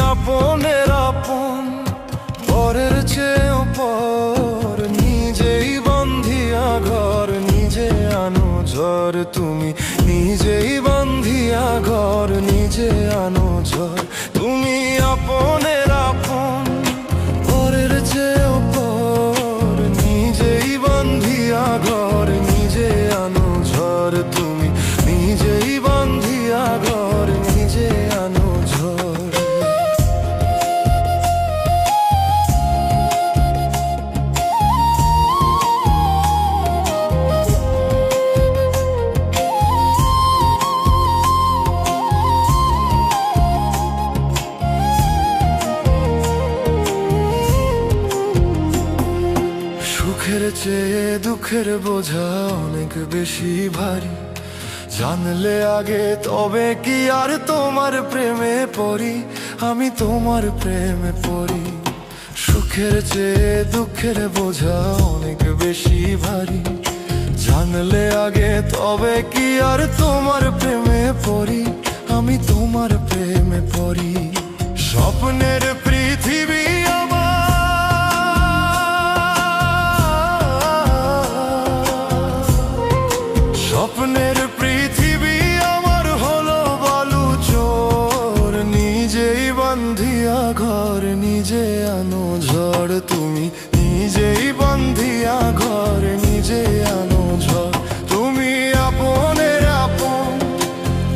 আপনের আপন পরের চেয়েও পর, নিজেই বন্ধিয়া ঘর নিজে আনো ঝড়। তুমি নিজেই বন্ধিয়া ঘর নিজে আনো ঝড়। তুমি আপনের আপন পরের চেয়েও পর, নিজেই বন্ধিয়া ঘর নিজে আনো ঝড়। তুমি নিজেই বন্ধিয়া ঘর নিজে আনো ঝড়। সুখের চেয়ে দুঃখের বোঝা অনেক বেশি ভারী, জানলে আগে তবে কি আর তোমার প্রেমে পড়ি, আমি তোমার প্রেমে পড়ি। সুখের চেয়ে দুঃখের বোঝা অনেক বেশি ভারী, জানলে আগে তবে কি আর তোমার প্রেমে পড়ি, আমি তোমার প্রেমে পড়ি। স্বপ্নের পৃথিবী স্বপ্নের পৃথিবী আমার হলো বালু চোর, নিজেই বন্ধিয়া ঘর নিজে আনো ঝড়। তুমি নিজেই বন্ধিয়া ঘর নিজে আনো ঝড়। তুমি আপনের আপন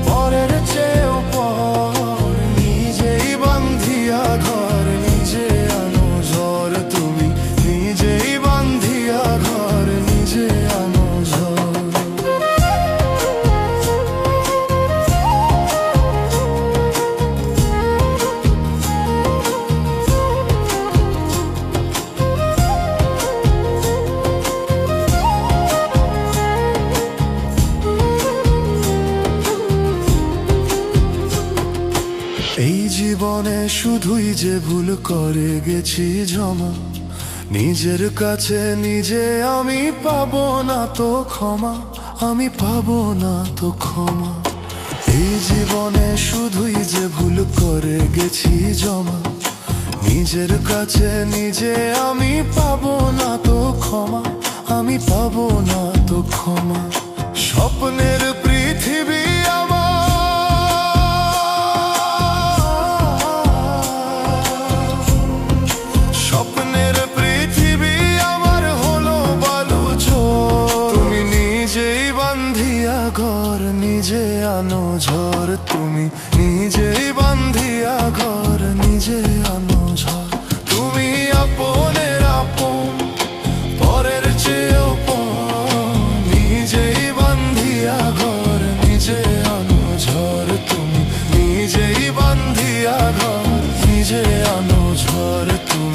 পরের চেয়েও পর, নিজেই বন্ধিয়া ঘর নিজে আনো ঝড়। তুমি নিজেই বন্ধিয়া ঘর নিজে আনো ঝড়। এই জীবনে শুধুই যে ভুল করে গেছি জমা, নিজের কাছে নিজে আমি পাবো না তো ক্ষমা, আমি পাবো না তো ক্ষমা। এই জীবনে শুধুই যে ভুল করে গেছি জমা, নিজের কাছে নিজে আমি পাবো না তো ক্ষমা, আমি পাবো না তো ক্ষমা। স্বপ্নের পৃথিবী স্বপ্নের পৃথিবী আমার হলো বালু চোর। তুমি নিজেই বন্ধিয়া ঘর নিজে আনো ঝড়। তুমি নিজেই বন্ধিয়া ঘর নিজে আনো ঝড়। তুমি আপনের আপন পরের চেয়েও পর, নিজেই বন্ধিয়া ঘর নিজে আনো ঝড়। তুমি নিজেই বন্ধিয়া ঘর নিজে আনো ঝড়। তুমি